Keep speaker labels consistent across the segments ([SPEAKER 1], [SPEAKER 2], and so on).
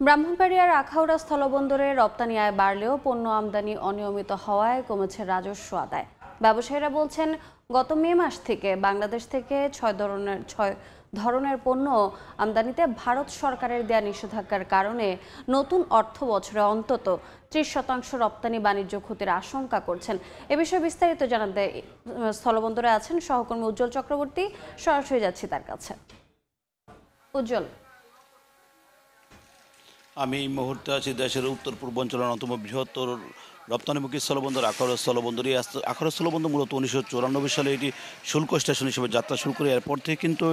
[SPEAKER 1] ব্রাহ্মণবাড়িয়ার আখাউড়া স্থলবন্দরে রপ্তানি আয় বাড়লেও পণ্য আমদানি অনিয়মিত হওয়ায় কমেছে রাজস্ব আদায়। ব্যবসায়ীরা বলছেন, গত মে মাস থেকে বাংলাদেশ থেকে ছয় ধরনের পণ্য আমদানিতে ভারত সরকারের দেয়া নিষেধাজ্ঞার কারণে নতুন অর্থ বছরে অন্তত 30% রপ্তানি বাণিজ্য ক্ষতির আশঙ্কা করছেন। এ বিষয়ে বিস্তারিত জানাতে স্থলবন্দরে আছেন সহকর্মী উজ্জ্বল চক্রবর্তী। সরাসরি যাচ্ছি তার কাছে। উজ্জ্বল,
[SPEAKER 2] আমি এই মুহূর্তে আছি দেশের উত্তর পূর্বাঞ্চলের অন্যতম বৃহত্তর রপ্তানিমুখী স্থলবন্দর আখাউড়া স্থলবন্দর। এই আখাউড়া স্থলবন্দর মূলত 1994 সালে এটি শুল্ক স্টেশন হিসেবে যাত্রা শুরু করে। এরপর থেকে কিন্তু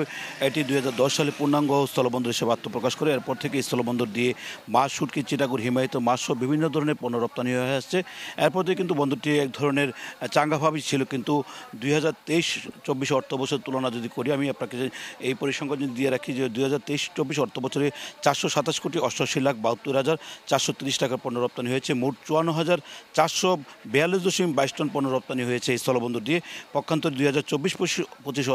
[SPEAKER 2] এটি 2010 সালে পূর্ণাঙ্গ স্থলবন্দর হিসেবে আত্মপ্রকাশ করে। এরপর থেকে এই স্থলবন্দর দিয়ে মাছ, শুটকি, চিটাগুড়, হিমায়িত মাছ সহ বিভিন্ন ধরনের পণ্য রপ্তানি হয়ে আসছে। এরপর থেকে কিন্তু বন্দরটি এক ধরনের চাঙ্গাভাবই ছিল, কিন্তু 2023-24 অর্থ বছর তুলনা যদি করি, আমি আপনাকে এই পরিসংখ্যান যদি দিয়ে রাখি যে 2023-24 অর্থ বছরে 427,78,72,430 টাকার পণ্য রপ্তানি হয়েছে। মোট 54,442.22 টন পণ্য রপ্তানি হয়েছে এই স্থলবন্দর দিয়ে। পক্ষান্তরে 2024-25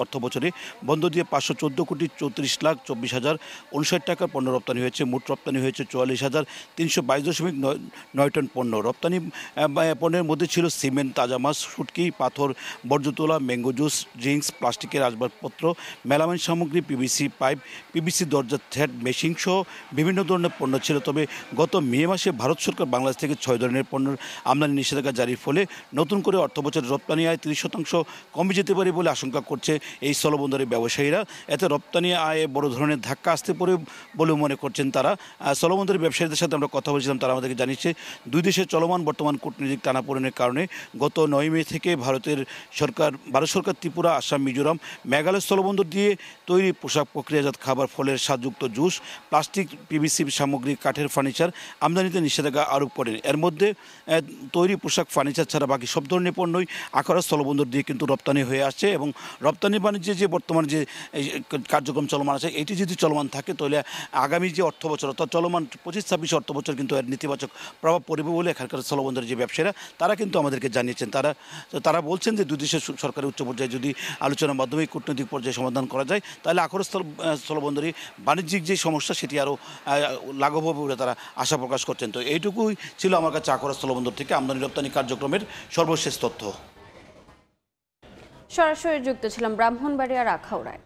[SPEAKER 2] অর্থ বছরে বন্দর দিয়ে 514,34,24,059 টাকার পণ্য রপ্তানি হয়েছে। মোট রপ্তানি হয়েছে 44,322.9 টন পণ্য। রপ্তানি পণ্যের মধ্যে ছিল সিমেন্ট, তাজা মাছ, শুটকি, পাথর, বর্জ্য তোলা, ম্যাঙ্গো জুস, ড্রিঙ্কস, প্লাস্টিকের আসবাবপত্র, মেলামাইন সামগ্রী, পিভিসি পাইপ, পিভিসি দরজা, থ্রেড মেশিন সহ বিভিন্ন ধরনের পণ্য ছিল। তবে গত মে মাসে ভারত সরকার বাংলাদেশ থেকে 6 ধরনের পণ্যের আমদানি নিষেধাজ্ঞা জারির ফলে নতুন করে অর্থবছরের রপ্তানি আয় 30% কমে যেতে পারে বলে আশঙ্কা করছে এই স্থলবন্দরের ব্যবসায়ীরা। এতে রপ্তানি আয়ে বড় ধরনের ধাক্কা আসতে পারে বলে মনে করছেন তারা। স্থলবন্দরের ব্যবসায়ীদের সাথে আমরা কথা বলছিলাম, তারা আমাদেরকে জানিয়েছে দুই দেশের চলমান বর্তমান কূটনৈতিক টানাপোড়েনের কারণে গত 9 মে থেকে ভারত সরকার ত্রিপুরা, আসাম, মিজোরাম, মেঘালয় স্থলবন্দর দিয়ে তৈরি পোশাক, প্রক্রিয়াজাত খাবার, ফলের স্বাদযুক্ত জুস, প্লাস্টিক, পিভিসি সামগ্রী, কাঠের ফার্নিচার আমদানিতে নিষেধাজ্ঞা আরোপ করেন। এর মধ্যে তৈরি পোশাক, ফার্নিচার ছাড়া বাকি সব ধরনের পণ্যই আখাউড়া স্থলবন্দর দিয়ে কিন্তু রপ্তানি হয়ে আসছে। এবং রপ্তানি বাণিজ্যে যে বর্তমানে যে কার্যক্রম চলমান আছে, এটি যদি চলমান থাকে তাহলে আগামী যে অর্থ বছর অর্থাৎ চলমান 25-26 অর্থ বছর কিন্তু এর নেতিবাচক প্রভাব পড়বে বলে এখানকার স্থলবন্দরের যে ব্যবসায়ীরা তারা কিন্তু আমাদেরকে জানিয়েছেন। তারা বলছেন যে দুই দেশের সরকারের উচ্চ পর্যায়ে যদি আলোচনার মাধ্যমে কূটনৈতিক পর্যায়ে সমাধান করা যায়, তাহলে আখাউড়া স্থলবন্দরে বাণিজ্যিক যে সমস্যা সেটি আরও লাঘব হবে বলে তারা আশা প্রকাশ করছেন। তো এইটুকুই ছিল আমার কাছে আখাউড়া স্থলবন্দর থেকে আমদানি রপ্তানি কার্যক্রমের সর্বশেষ তথ্য।
[SPEAKER 1] সরাসরি যুক্ত ছিলাম ব্রাহ্মণবাড়িয়ার আখাউড়ায়।